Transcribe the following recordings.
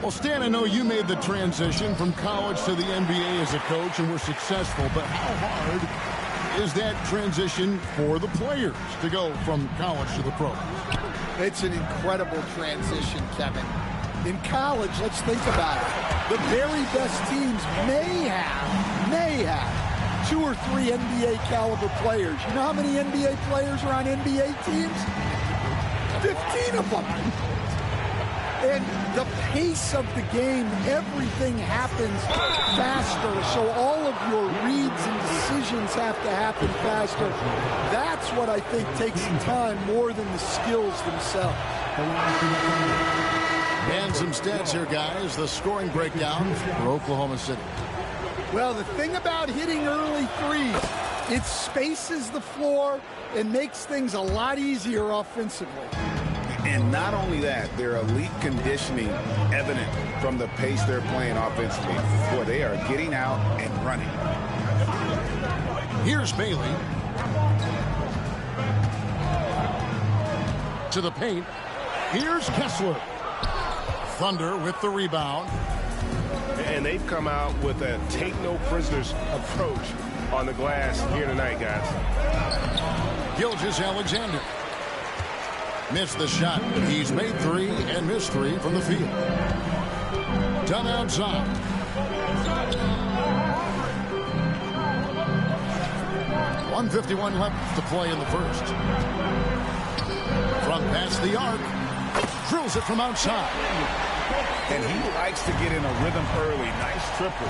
Well, Stan, I know you made the transition from college to the NBA as a coach and were successful, but how hard is that transition for the players to go from college to the pros? It's an incredible transition, Kevin. In college, let's think about it. The very best teams may have 2 or 3 NBA caliber players. You know how many NBA players are on NBA teams? 15 of them. And the pace of the game, everything happens faster. So all of your reads and decisions have to happen faster. That's what I think takes time more than the skills themselves. And some stats here, guys. The scoring breakdown for Oklahoma City. Well, the thing about hitting early threes, it spaces the floor and makes things a lot easier offensively. And not only that, their elite conditioning evident from the pace they're playing offensively. Boy, they are getting out and running. Here's Bailey. To the paint. Here's Kessler. Thunder with the rebound. And they've come out with a take-no-prisoners approach on the glass here tonight, guys. Gilgeous-Alexander. Missed the shot. He's made 3 and missed 3 from the field. Done outside. .151 left to play in the first. From past the arc. Drills it from outside. And he likes to get in a rhythm early. Nice triple.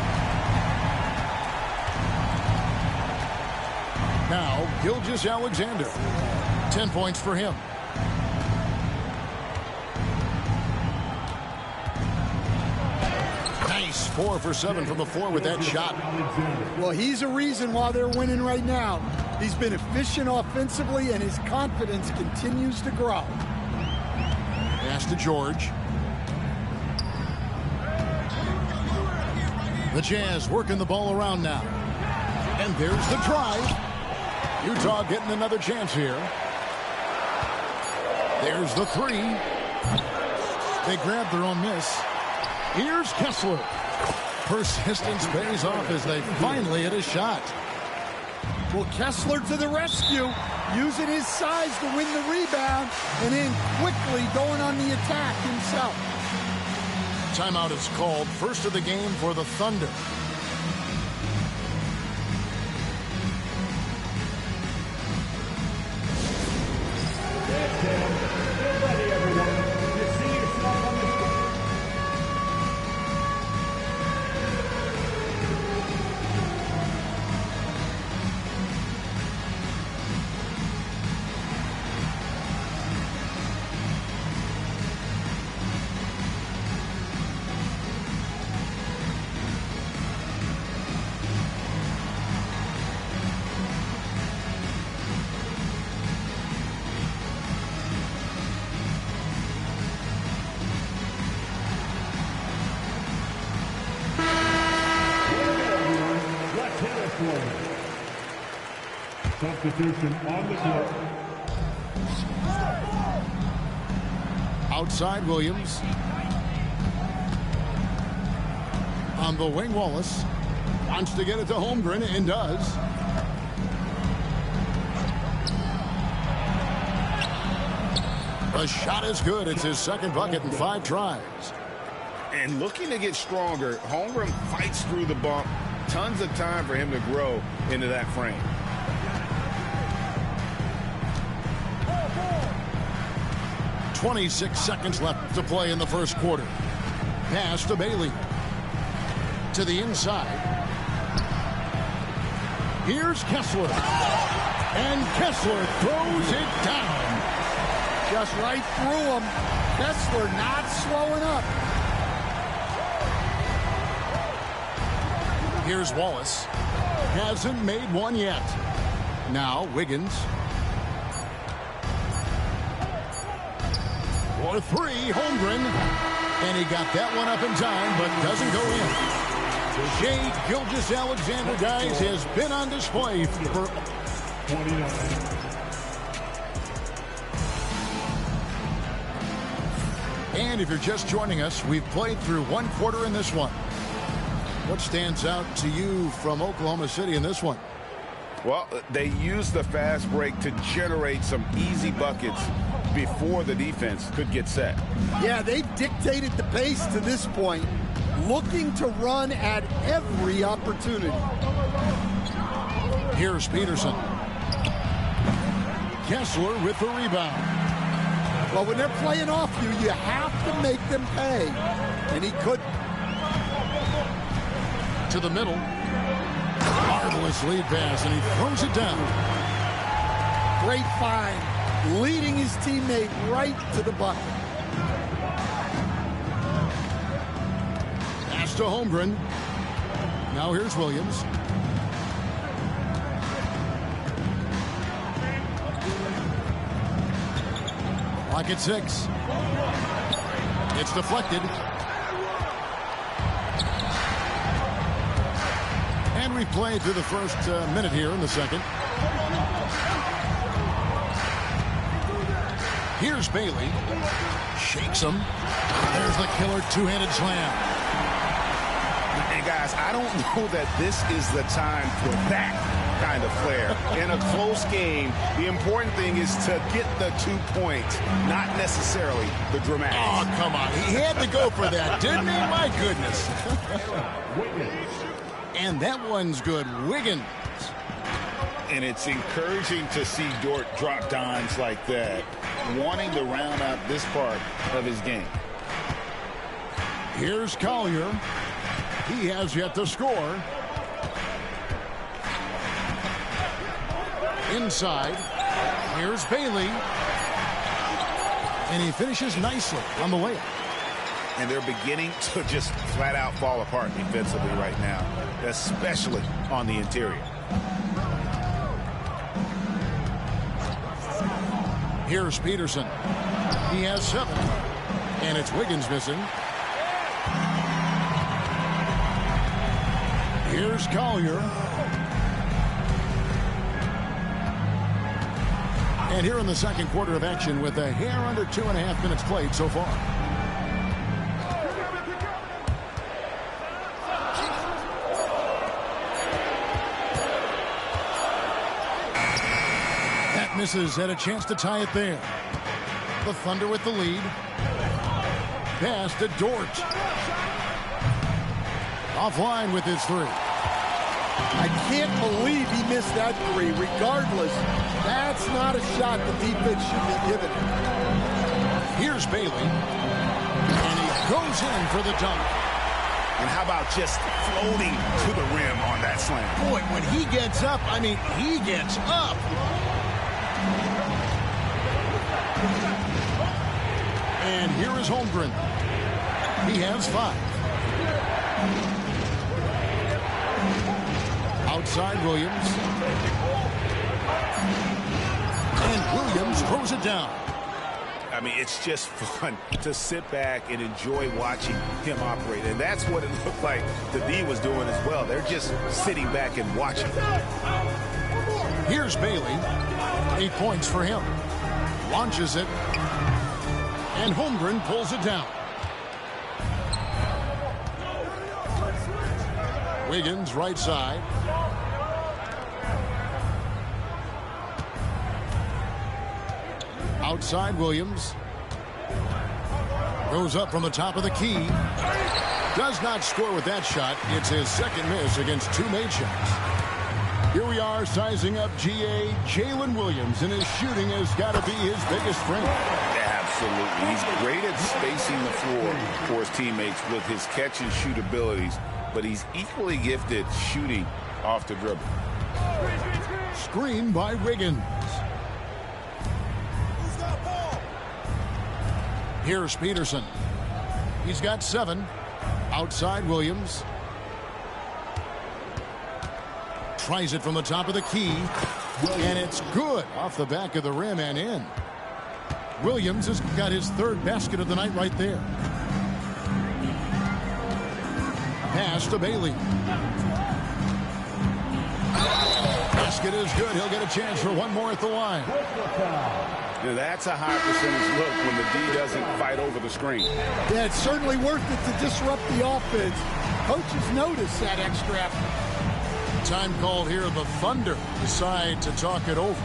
Now, Gilgeous-Alexander. 10 points for him. Nice 4 for 7 from the floor with that shot. Well, he's a reason why they're winning right now. He's been efficient offensively, and his confidence continues to grow. Pass to George. The Jazz working the ball around now. And there's the drive. Utah getting another chance here. There's the 3. They grab their own miss. Here's Kessler. Persistence pays off as they finally hit a shot. Well, Kessler to the rescue, using his size to win the rebound, and then quickly going on the attack himself. Timeout is called. First of the game for the Thunder. Get ready, everyone. You see yourself on the substitution on the court. Outside Williams. On the wing, Wallace. Wants to get it to Holmgren and does. The shot is good. It's his second bucket in 5 tries. And looking to get stronger, Holmgren fights through the bump. Tons of time for him to grow into that frame. .26 seconds left to play in the first quarter. Pass to Bailey. To the inside. Here's Kessler. And Kessler throws it down. Just right through him. Kessler not slowing up. Here's Wallace. Hasn't made one yet. Now Wiggins. For 3, Holmgren. And he got that one up in time, but doesn't go in. Shai Gilgeous-Alexander, guys, has been on display for 29. And if you're just joining us, we've played through one quarter in this one. What stands out to you from Oklahoma City in this one? Well, they used the fast break to generate some easy buckets before the defense could get set. Yeah, they've dictated the pace to this point, looking to run at every opportunity. Here's Peterson. Kessler with the rebound. Well, when they're playing off you, you have to make them pay. And he couldn't. To the middle. Marvelous lead pass, and he throws it down. Great find, leading his teammate right to the bucket. Pass to Holmgren. Now here's Williams. Clock at 6. It's deflected. And we've played through the first minute here in the second. Here's Bailey. Shakes him. There's the killer two-handed slam. And guys, I don't know that this is the time for that kind of flair. In a close game, the important thing is to get the 2 points, not necessarily the dramatics. Oh, come on. He had to go for that, didn't he? My goodness. And that one's good. Wiggins. And it's encouraging to see Dort drop dimes like that, wanting to round out this part of his game. Here's Collier. He has yet to score. Inside. Here's Bailey. And he finishes nicely on the layup. And they're beginning to just flat out fall apart defensively right now, especially on the interior. Here's Peterson. He has 7. And it's Wiggins missing. Here's Collier. And here in the second quarter of action with a hair under 2.5 minutes played so far. That misses, had a chance to tie it there. The Thunder with the lead. Pass to Dort. Offline with his 3. I can't believe he missed that 3. Regardless, that's not a shot the defense should be giving. Here's Bailey. And he goes in for the dunk. And how about just floating to the rim on that slam? Boy, when he gets up, I mean, he gets up. And here is Holmgren. He has 5. Outside Williams. And Williams throws it down. I mean, it's just fun to sit back and enjoy watching him operate. And that's what it looked like the D was doing as well. They're just sitting back and watching. Here's Bailey. 8 points for him. Launches it. And Holmgren pulls it down. Wiggins, right side. Outside Williams. Goes up from the top of the key. Does not score with that shot. It's his second miss against 2 made shots. Here we are sizing up GA Jalen Williams, and his shooting has got to be his biggest strength. Absolutely. He's great at spacing the floor for his teammates with his catch and shoot abilities, but he's equally gifted shooting off the dribble. Screen by Wiggins. Here's Peterson. He's got 7. Outside Williams. Tries it from the top of the key. And it's good off the back of the rim and in. Williams has got his 3rd basket of the night right there. Pass to Bailey. Basket is good. He'll get a chance for one more at the line. Now that's a high percentage look when the D doesn't fight over the screen. Yeah, it's certainly worth it to disrupt the offense. Coaches notice that extra effort. Time called here. The Thunder decide to talk it over.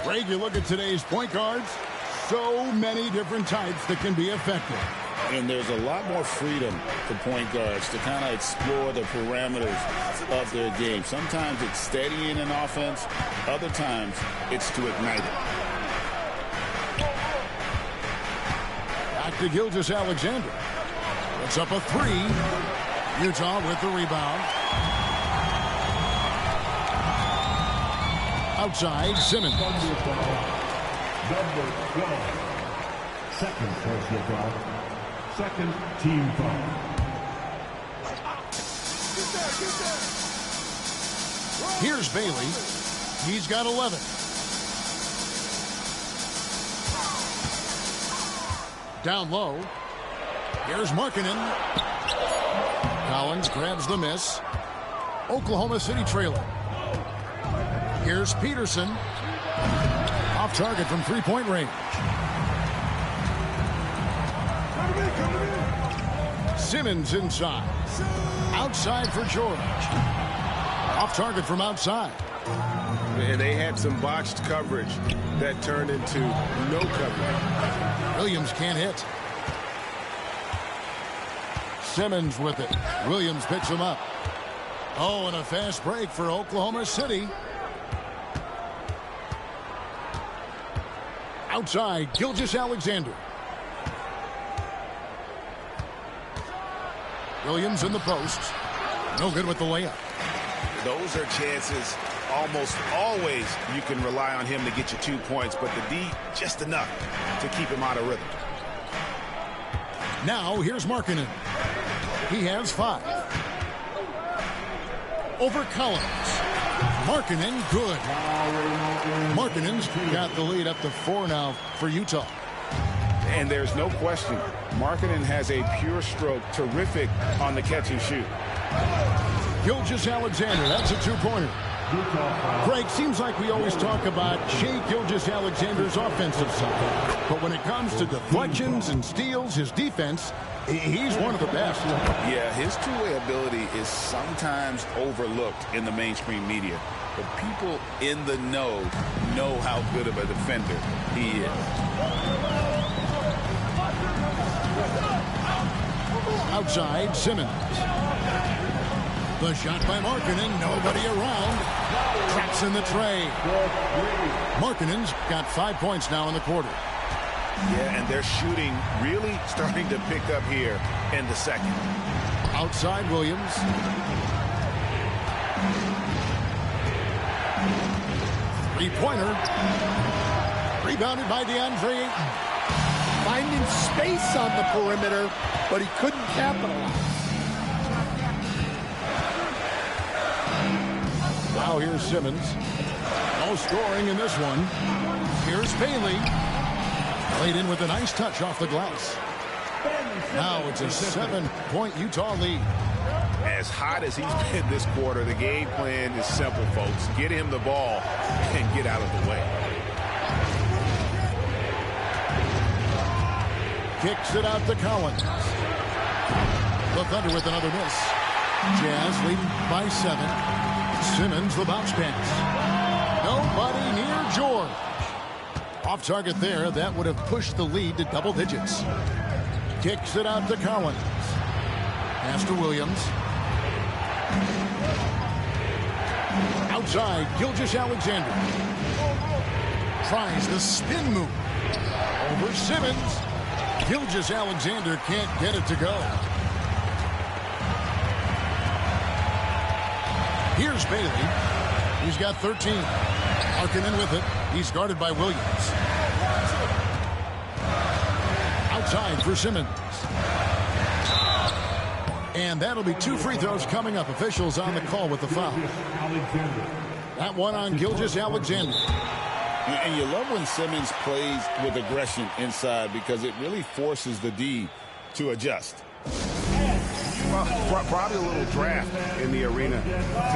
Greg, you look at today's point guards, so many different types that can be effective. And there's a lot more freedom for point guards to kind of explore the parameters of their game. Sometimes it's steadying an offense. Other times it's to ignite it. Back to Gilgeous-Alexander. It's up a three. Utah with the rebound. Outside, Simmons. Number 12. Second personal foul. Second team foul. Here's Bailey. He's got 11. Down low. Here's Markkanen. Collins grabs the miss. Oklahoma City trailing. Here's Peterson. Off target from three-point range. Simmons inside. Outside for George. Off target from outside. And they had some botched coverage that turned into no coverage. Williams can't hit. Simmons with it. Williams picks him up. Oh, and a fast break for Oklahoma City. Outside, Gilgeous-Alexander. Williams in the post. No good with the layup. Those are chances almost always you can rely on him to get you 2 points, but the D just enough to keep him out of rhythm. Now here's Markkanen. He has 5. Over Collins. Markkanen good. Markkanen's got the lead up to 4 now for Utah. And there's no question, Markkanen has a pure stroke, terrific on the catch and shoot. Gilgeous-Alexander, that's a 2-pointer. Greg, seems like we always talk about Shai Gilgeous-Alexander's offensive side. But when it comes to deflections and steals, his defense, he's one of the best. Yeah, his two-way ability is sometimes overlooked in the mainstream media. But people in the know how good of a defender he is. Outside, Simmons. The shot by Markkanen, nobody around. Traps in the tray. Markkanen's got 5 points now in the quarter. Yeah, and their shooting really starting to pick up here in the second. Outside, Williams. Three-pointer. Rebounded by DeAndre Ayton. Finding space on the perimeter, but he couldn't capitalize. Now here's Simmons. No scoring in this one. Here's Bailey. Played in with a nice touch off the glass. Now it's a 7-point Utah lead. As hot as he's been this quarter, the game plan is simple, folks. Get him the ball and get out of the way. Kicks it out to Collins. The Thunder with another miss. Jazz leading by 7. Simmons the bounce pass. Nobody near George. Off target there. That would have pushed the lead to double digits. Kicks it out to Collins. Pass to Williams. Outside, Gilgeous-Alexander. Tries the spin move. Over Simmons. Gilgeous-Alexander can't get it to go. Here's Bailey. He's got 13. Markkanen with it. He's guarded by Williams. Outside for Simmons. And that'll be 2 free throws coming up. Officials on the call with the foul. That one on Gilgeous-Alexander. And you love when Simmons plays with aggression inside because it really forces the D to adjust. Well, probably a little draft in the arena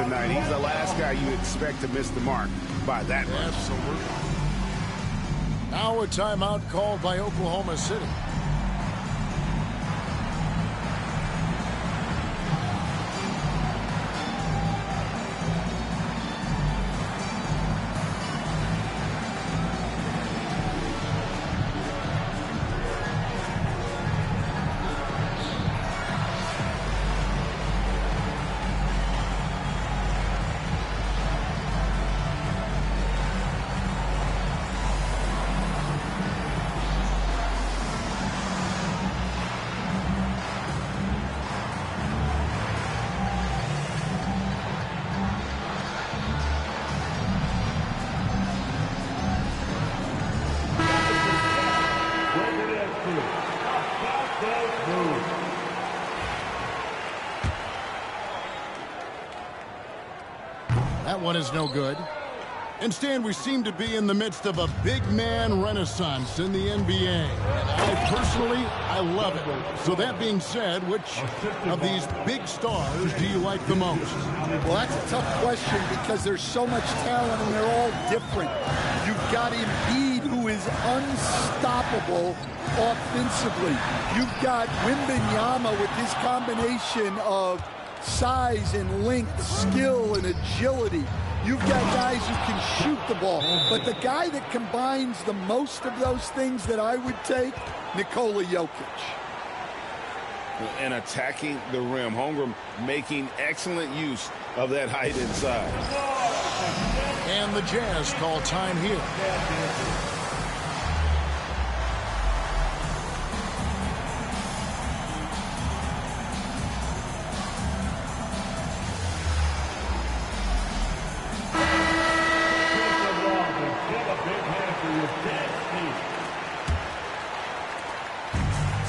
tonight. He's the last guy you expect to miss the mark by that much. Absolutely. Now a timeout called by Oklahoma City. That one is no good. And Stan, we seem to be in the midst of a big man renaissance in the NBA. And I love it. So that being said, which of these big stars do you like the most? Well, that's a tough question because there's so much talent and they're all different. You've got Embiid, who is unstoppable offensively. You've got Wembanyama with his combination of size and length, skill and agility. You've got guys who can shoot the ball. But the guy that combines the most of those things that I would take, Nikola Jokic. And attacking the rim. Holmgren making excellent use of that height inside. And the Jazz call time here.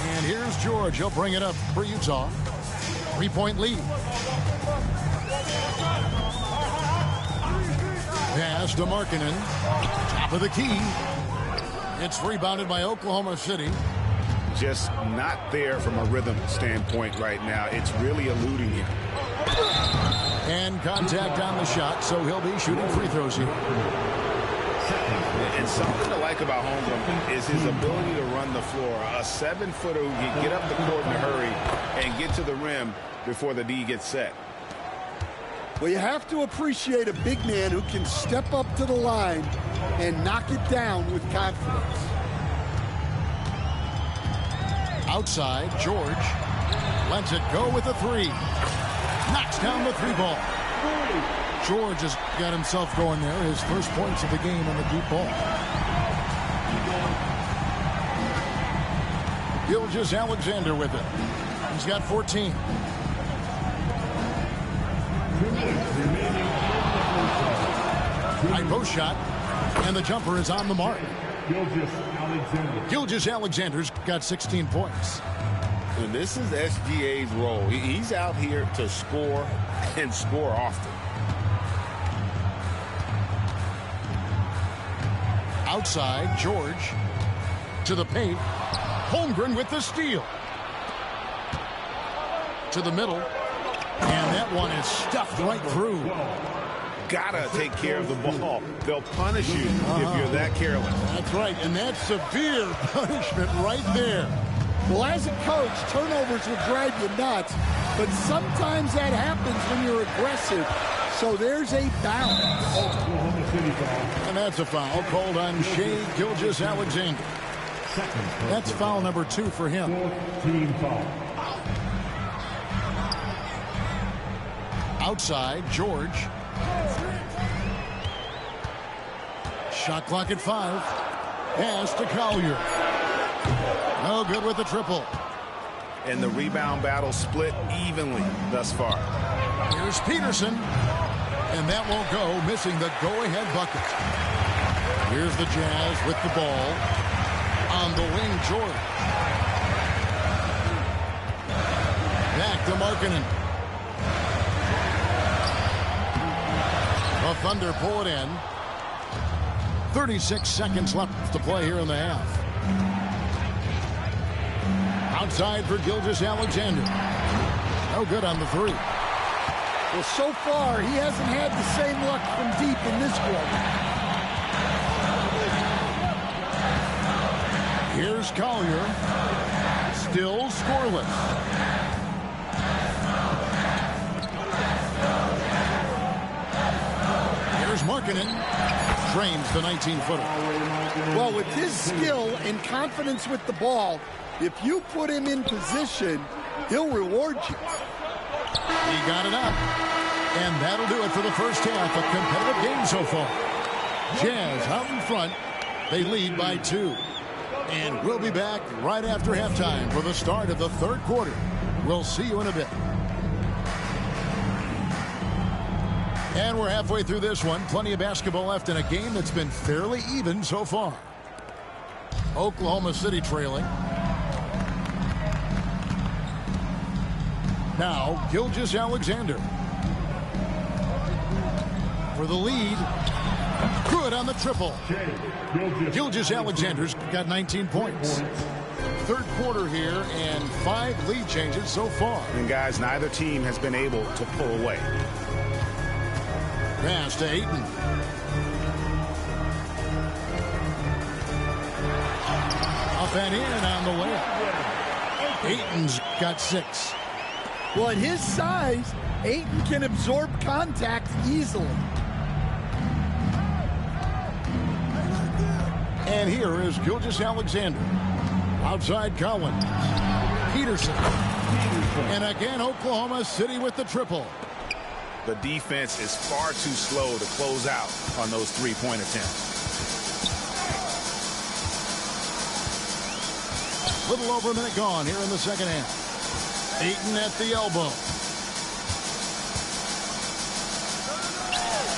And here's George. He'll bring it up for Utah. 3-point lead. Pass to Markkanen. Top of the key. It's rebounded by Oklahoma City. Just not there from a rhythm standpoint right now. It's really eluding him. And contact on the shot, so he'll be shooting free throws here. And something to like about Holmgren is his ability to run the floor. A 7-footer who can get up the court in a hurry and get to the rim before the D gets set. Well, you have to appreciate a big man who can step up to the line and knock it down with confidence. Outside, George lets it go with a 3. Knocks down the 3 ball. George has got himself going there. His first points of the game on the deep ball. Gilgeous-Alexander with it. He's got 14. High post shot, and the jumper is on the mark. Gilgeous-Alexander's got 16 points. And this is SGA's role. He's out here to score and score often. Outside, George. To the paint. Holmgren with the steal. To the middle. And that one is stuffed right through. Gotta take care of the ball. They'll punish you if you're that careless. That's right, and that's severe punishment right there. Well, as a coach, turnovers will drive you nuts, but sometimes that happens when you're aggressive. So there's a balance. Oklahoma City foul. And that's a foul called on Shai Gilgeous-Alexander. That's foul number 2 for him. Fourth team foul. Outside, George. Shot clock at 5. Pass to Collier. No good with the triple. And the rebound battle split evenly thus far. Here's Peterson. And that won't go, missing the go-ahead bucket. Here's the Jazz with the ball. On the wing, George. Back to Markkanen. The Thunder pull it in. 36 seconds left to play here in the half. Outside for Gilgeous-Alexander. No good on the 3. Well, so far, he hasn't had the same luck from deep in this quarter. Here's Collier. Still scoreless. Here's Markkanen. Trains the 19-footer. Well, with his skill and confidence with the ball, if you put him in position, he'll reward you. He got it up. And that'll do it for the first half. A competitive game so far. Jazz out in front. They lead by 2. And we'll be back right after halftime for the start of the third quarter. We'll see you in a bit. And we're halfway through this one. Plenty of basketball left in a game that's been fairly even so far. Oklahoma City trailing. Now, Gilgeous-Alexander. For the lead. Good on the triple. Gilgeous-Alexander's got 19 points. Third quarter here and 5 lead changes so far. And guys, neither team has been able to pull away. Pass to Ayton. Up and in on the layup. Ayton's got 6. Well, at his size, Ayton can absorb contact easily. And here is Gilgeous-Alexander. Outside Collins. Peterson. And again, Oklahoma City with the triple. The defense is far too slow to close out on those 3-point attempts. Little over a minute gone here in the second half. Ayton at the elbow.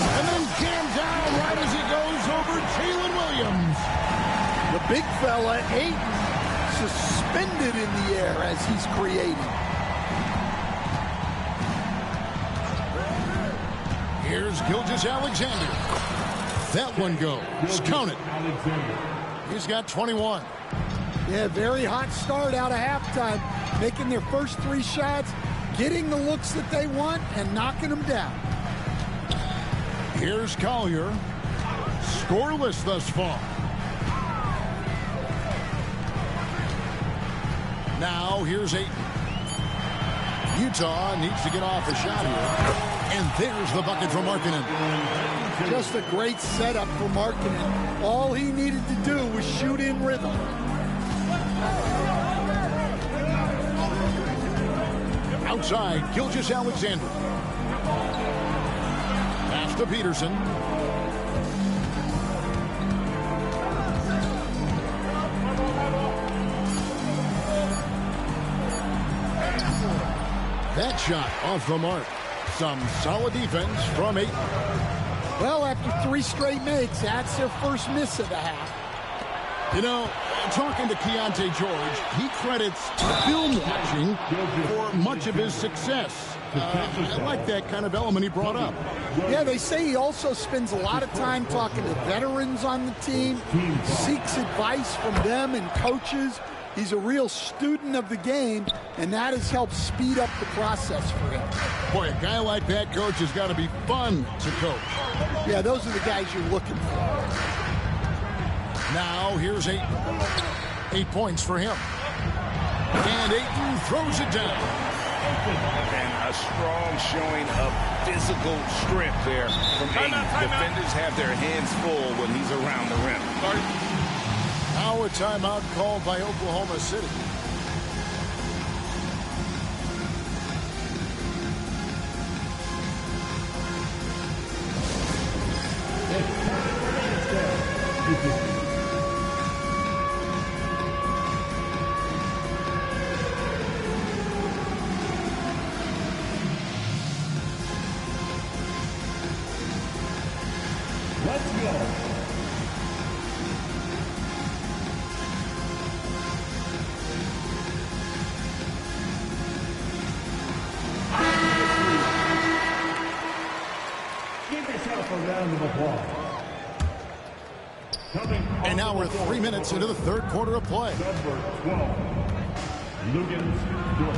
And then jammed down right as he goes over Jalen Williams. The big fella, Ayton, suspended in the air as he's creating. Here's Gilgeous-Alexander. That one goes. Count it. He's got 21. Yeah, very hot start out of halftime. Making their first 3 shots, getting the looks that they want, and knocking them down. Here's Collier. Scoreless thus far. Now here's Ayton. Utah needs to get off a shot here. And there's the bucket for Markkanen. Just a great setup for Markkanen. All he needed to do was shoot in rhythm. Outside, Gilgeous-Alexander. Pass to Peterson. That shot off the mark. Some solid defense from Ayton. Well, after 3 straight makes, that's their first miss of the half. You know, talking to Keyonte George, he credits film watching for much of his success. I like that kind of element he brought up. Yeah, they say he also spends a lot of time talking to veterans on the team, seeks advice from them and coaches. He's a real student of the game, and that has helped speed up the process for him. Boy, a guy like that, Coach, has got to be fun to coach. Yeah, those are the guys you're looking for. Now, here's 8 points for him. And Ayton throws it down. And a strong showing of physical strength there from Ayton. Defenders have their hands full when he's around the rim. Now a timeout called by Oklahoma City. Let's go. Give yourself a round of applause. And now we're 3 minutes into the third quarter of play. Number 12, Luguentz Dort.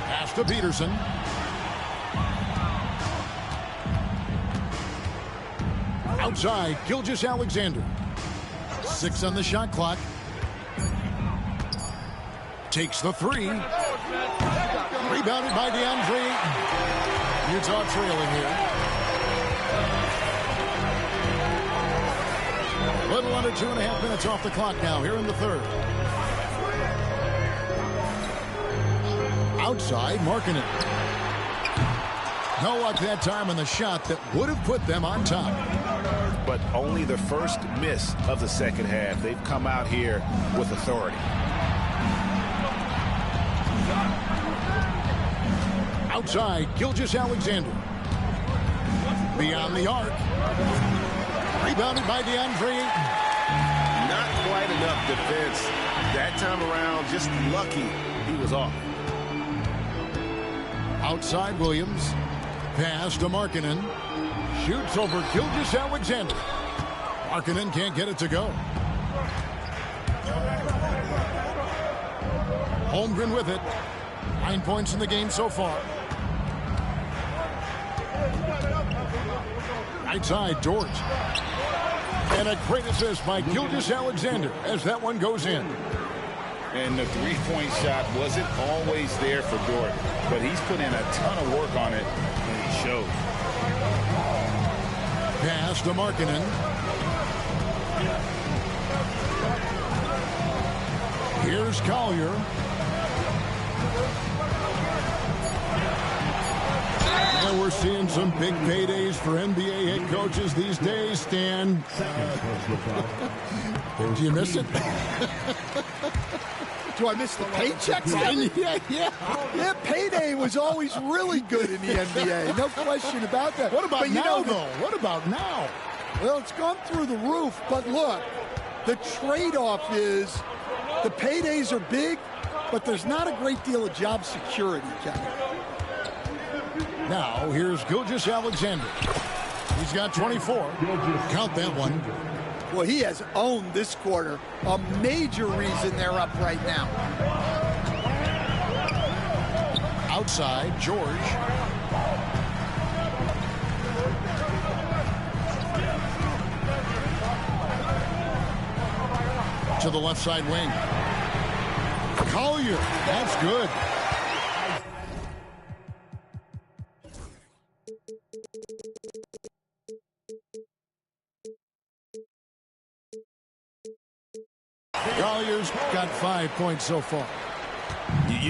Pass to Peterson. Outside, Gilgeous-Alexander. 6 on the shot clock. Takes the 3. Rebounded by DeAndre Ayton. Utah trailing here. A little under 2.5 minutes off the clock now here in the third. Outside, Markkanen. No luck that time on the shot that would have put them on top. But only the first miss of the second half. They've come out here with authority. Outside, Gilgeous-Alexander. Beyond the arc. Rebounded by DeAndre Ayton. Not quite enough defense. That time around, just lucky he was off. Outside, Williams. Pass to Markkanen. Shoots over Gilgeous-Alexander. Markkanen can't get it to go. Holmgren with it. 9 points in the game so far. Right side, Dort. And a great assist by Gilgeous-Alexander as that one goes in. And the three-point shot wasn't always there for Dort, but he's put in a ton of work on it, and it shows. Pass to Markkanen. Here's Collier. And we're seeing some big paydays for NBA head coaches these days, Stan. Do you miss it? Do I miss the paychecks? Yeah, payday was always really good in the NBA. No question about that. What about now, though? What about now? Well, it's gone through the roof, but look, the trade-off is the paydays are big, but there's not a great deal of job security, Kevin. Now, here's Gilgeous-Alexander. He's got 24. Count that one. Well, he has owned this quarter. A major reason they're up right now. Outside, George. To the left side wing. Collier. That's good. Collier's got 5 points so far.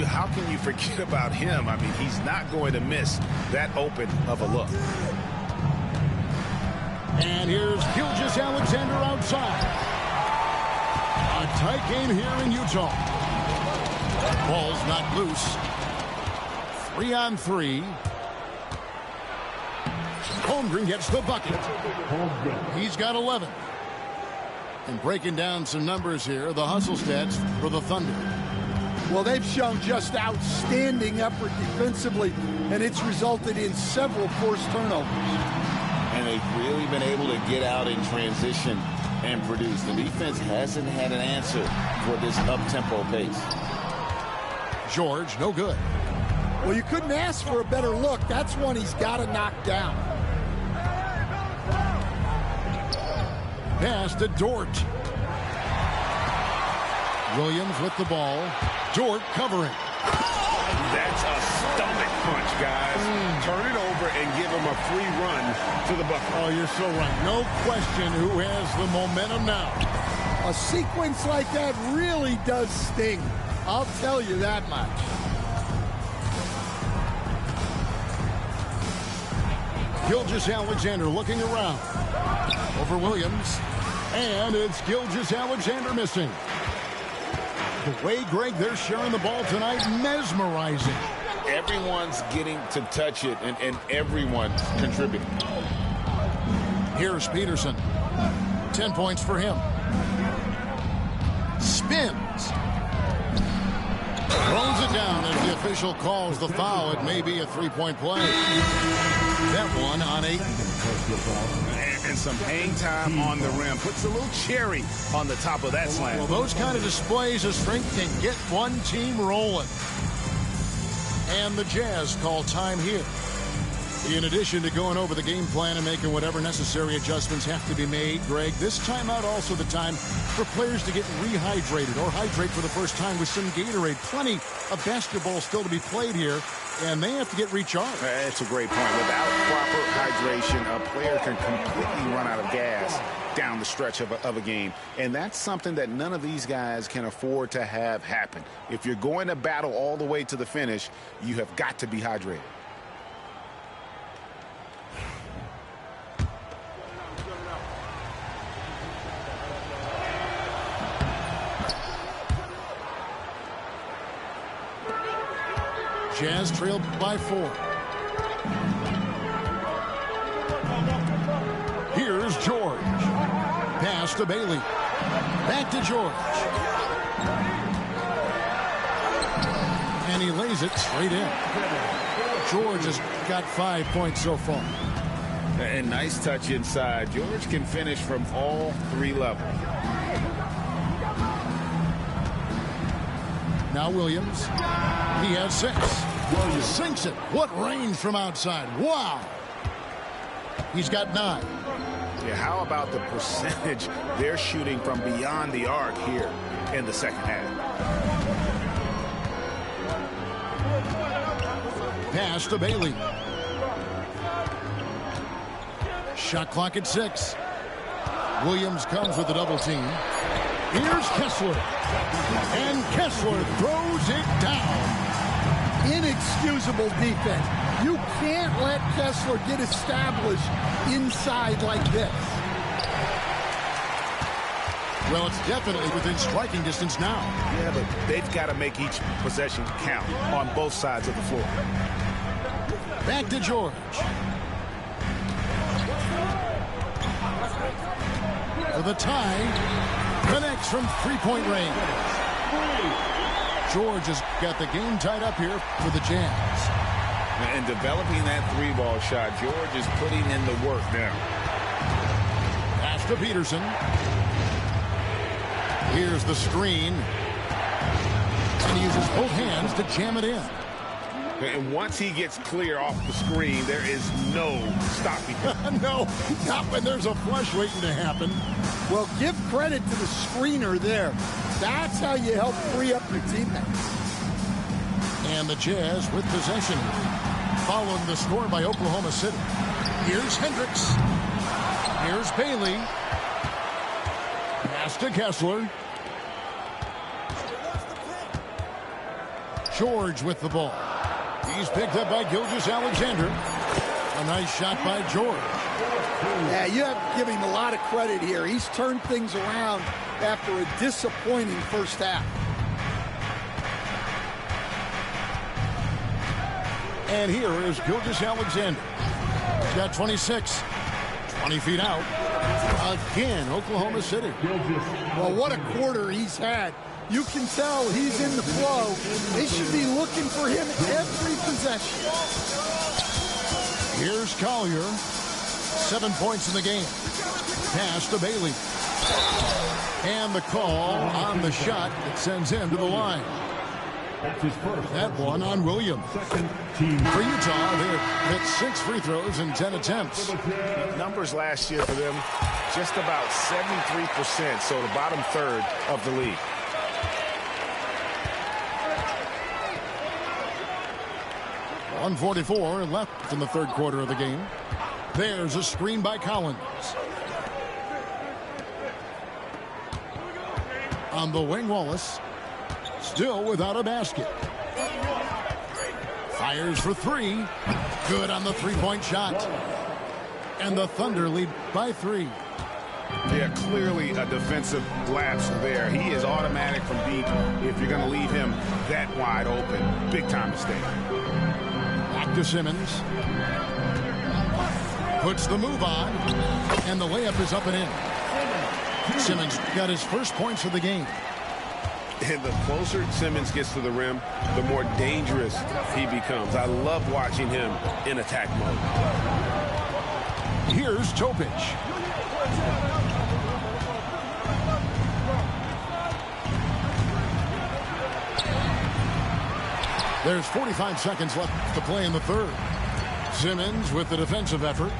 How can you forget about him? I mean, he's not going to miss that open of a look. And here's Gilgeous-Alexander outside. A tight game here in Utah. Ball's not loose. 3-on-3. Holmgren gets the bucket. He's got 11. And breaking down some numbers here, the hustle stats for the Thunder. Well, they've shown just outstanding effort defensively, and it's resulted in several forced turnovers. And they've really been able to get out in transition and produce. The defense hasn't had an answer for this up-tempo pace. George, no good. Well, you couldn't ask for a better look. That's one he's got to knock down. Pass to Dort. Williams with the ball. Dort covering. That's a stomach punch, guys. Turn it over and give him a free run to the bucket. Oh, you're so right. No question who has the momentum now. A sequence like that really does sting. I'll tell you that much. Gilgeous-Alexander looking around. Over Williams. And it's Gilgeous-Alexander missing. The way, Greg, they're sharing the ball tonight, mesmerizing. Everyone's getting to touch it, and everyone's contributing. Here's Peterson. 10 points for him. Spins. Throws it down as the official calls the foul. It may be a three-point play. That one on Ayton. And some hang time on the rim. Puts a little cherry on the top of that slam. Well, those kind of displays of strength can get one team rolling. And the Jazz call time here. In addition to going over the game plan and making whatever necessary adjustments have to be made, Greg, this timeout also the time for players to get rehydrated or hydrate for the first time with some Gatorade. Plenty of basketball still to be played here, and they have to get recharged. That's a great point. Without proper hydration, a player can completely run out of gas down the stretch of a game. And that's something that none of these guys can afford to have happen. If you're going to battle all the way to the finish, you have got to be hydrated. Jazz trailed by 4. Here's George. Pass to Bailey. Back to George. And he lays it straight in. George has got 5 points so far. And nice touch inside. George can finish from all 3 levels. Now Williams. He has 6. Williams sinks it. What range from outside. Wow. He's got 9. Yeah, how about the percentage they're shooting from beyond the arc here in the second half? Pass to Bailey. Shot clock at 6. Williams comes with a double team. Here's Kessler. And Kessler throws it down. Inexcusable defense. You can't let Kessler get established inside like this. Well, it's definitely within striking distance now. Yeah, but they've got to make each possession count on both sides of the floor. Back to George. For the tie, connects from three-point range. George has got the game tied up here for the Jazz. And developing that 3-ball shot, George is putting in the work now. Pass to Peterson. Here's the screen. And he uses both hands to jam it in. And once he gets clear off the screen, there is no stopping him. No, not when there's a flush waiting to happen. Well, give credit to the screener there. That's how you help free up your teammates. And the Jazz with possession, following the score by Oklahoma City. Here's Hendricks. Here's Bailey. Pass to Kessler. George with the ball. He's picked up by Gilgeous-Alexander. A nice shot by George. Yeah, you have to give him a lot of credit here. He's turned things around after a disappointing first half. And here is Gilgeous-Alexander. He's got 26. 20 feet out. Again, Oklahoma City. Well, what a quarter he's had. You can tell he's in the flow. They should be looking for him every possession. Here's Collier. 7 points in the game. Pass to Bailey. And the call on the shot that sends him to the line. That's his first. That one on Williams. Second team. For Utah, they hit 6 free throws in 10 attempts. Numbers last year for them, just about 73%, so the bottom third of the league. .144 left in the third quarter of the game. There's a screen by Collins. On the wing, Wallace. Still without a basket. Fires for three. Good on the three-point shot. And the Thunder lead by 3. Yeah, clearly a defensive lapse there. He is automatic from deep if you're going to leave him that wide open. Big time mistake. Back to Simmons. Puts the move on. And the layup is up and in. Simmons got his first points of the game. And the closer Simmons gets to the rim, the more dangerous he becomes. I love watching him in attack mode. Here's Topic. There's 45 seconds left to play in the third. Simmons with the defensive effort.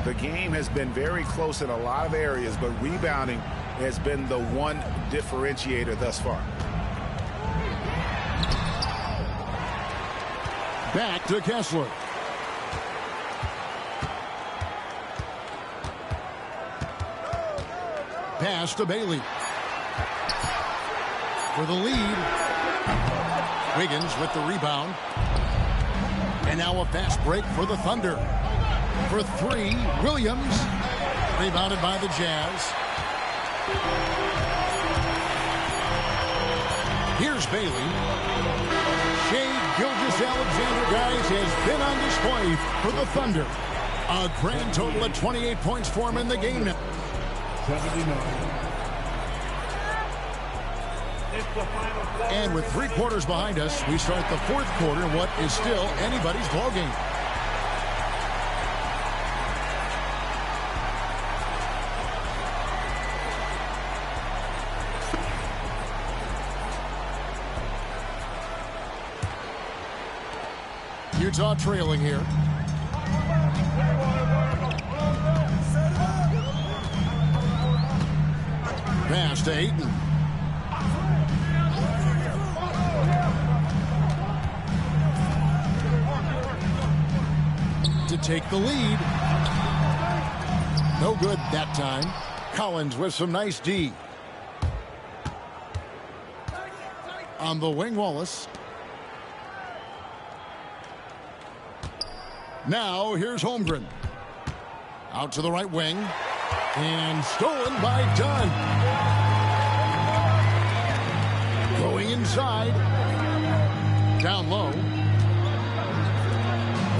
The game has been very close in a lot of areas, but rebounding has been the one differentiator thus far. Back to Kessler. Pass to Bailey. For the lead. Wiggins with the rebound. And now a fast break for the Thunder. For 3, Williams. Rebounded by the Jazz. Here's Bailey. Shai Gilgeous-Alexander, guys, has been on display for the Thunder. A grand total of 28 points for him in the game now. 79. And with 3 quarters behind us, we start the fourth quarter in what is still anybody's ballgame. Utah trailing here. Pass to Ayton. To take the lead. No good that time. Collins with some nice D. On the wing, Wallace. Now here's Holmgren. Out to the right wing. And stolen by Dunn. Going inside. Down low.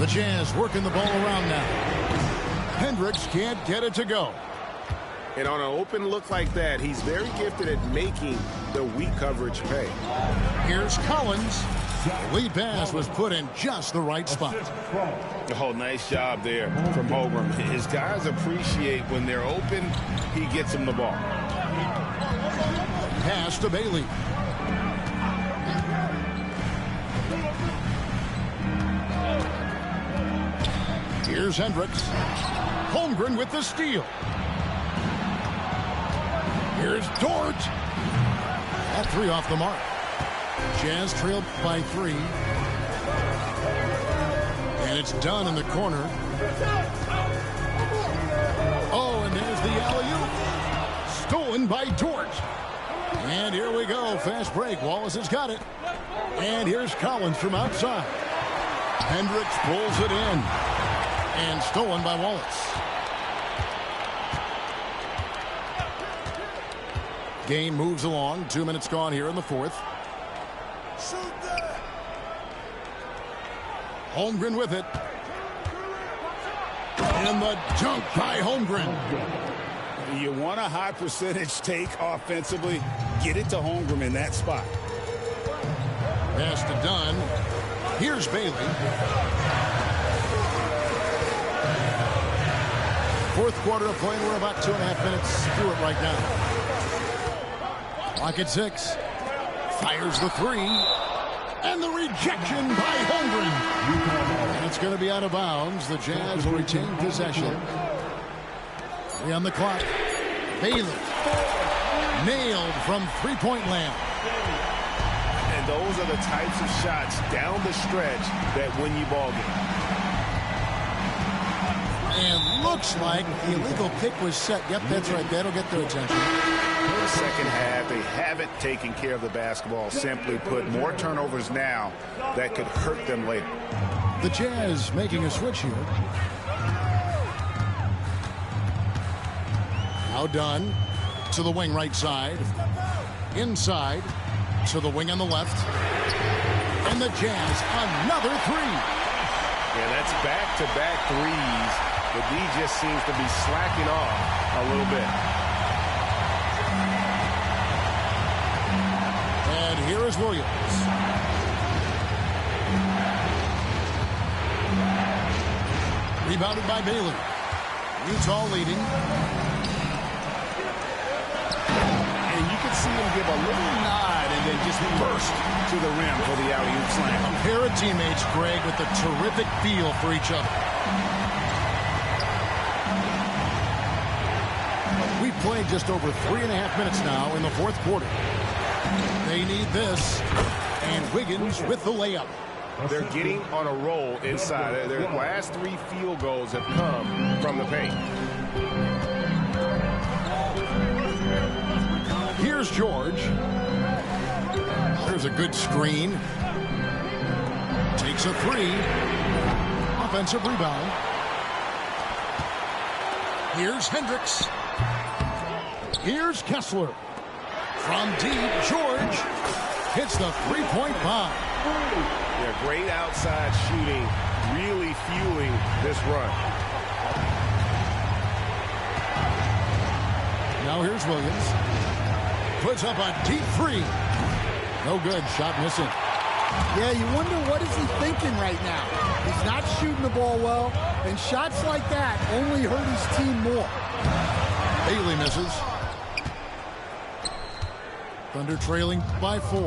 The Jazz working the ball around now. Hendricks can't get it to go. And on an open look like that, he's very gifted at making the weak coverage pay. Here's Collins. The lead pass was put in just the right spot. Oh, nice job there from Holmgren. His guys appreciate when they're open, he gets them the ball. Pass to Bailey. Here's Hendricks. Holmgren with the steal. Here's Dort. That 3 off the mark. Jazz trailed by 3. And it's done in the corner. Oh, and there's the alley-oop. Stolen by Dort. And here we go. Fast break. Wallace has got it. And here's Collins from outside. Hendricks pulls it in. And stolen by Wallace. Game moves along. 2 minutes gone here in the fourth. Holmgren with it. And the dunk by Holmgren. You want a high percentage take offensively, get it to Holmgren in that spot. Pass to Dunn. Here's Bailey. Fourth quarter of play. We're about 2.5 minutes through it right now. Clock at 6. Fires the 3. And the rejection by Holmgren. And it's going to be out of bounds. The Jazz will retain possession. 3 on the clock. Bailey. Nailed from three-point land. And those are the types of shots down the stretch that win you ball games. And looks like the illegal pick was set. Yep, that's right. That'll get their attention. In the second half, they haven't taken care of the basketball. Simply put, more turnovers now that could hurt them later. The Jazz making a switch here. Now Dunn to the wing right side. Inside to the wing on the left. And the Jazz, another 3. Yeah, that's back-to-back threes. The D just seems to be slacking off a little bit. And here is Williams. Rebounded by Bailey. Utah leading. And you can see him give a little nod and then just burst to the rim for the alley-oop slam. A pair of teammates, Greg, with a terrific feel for each other. We've played just over 3.5 minutes now in the fourth quarter. They need this. And Wiggins with the layup. They're getting on a roll inside. Their last 3 field goals have come from the paint. Here's George. There's a good screen. Takes a 3. Offensive rebound. Here's Hendricks. Here's Kessler. From deep, George hits the three-point bomb. Yeah, great outside shooting, really fueling this run. Now here's Williams. Puts up a deep 3. No good. Shot missing. Yeah, you wonder what is he thinking right now. He's not shooting the ball well, and shots like that only hurt his team more. Bailey misses. Thunder trailing by 4.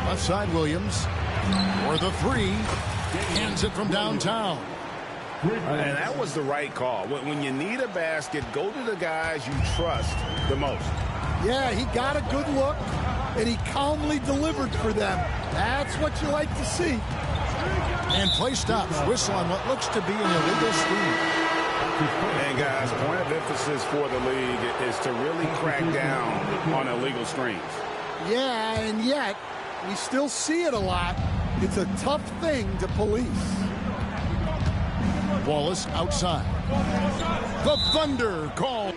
Left side Williams for the 3. Hands it from downtown. And that was the right call. When you need a basket, go to the guys you trust the most. Yeah, he got a good look, and he calmly delivered for them. That's what you like to see. And play stops. Whistle on what looks to be an illegal screen. And guys, point of emphasis for the league is to really crack down on illegal screens. Yeah, and yet we still see it a lot. It's a tough thing to police. Wallace outside. The Thunder call.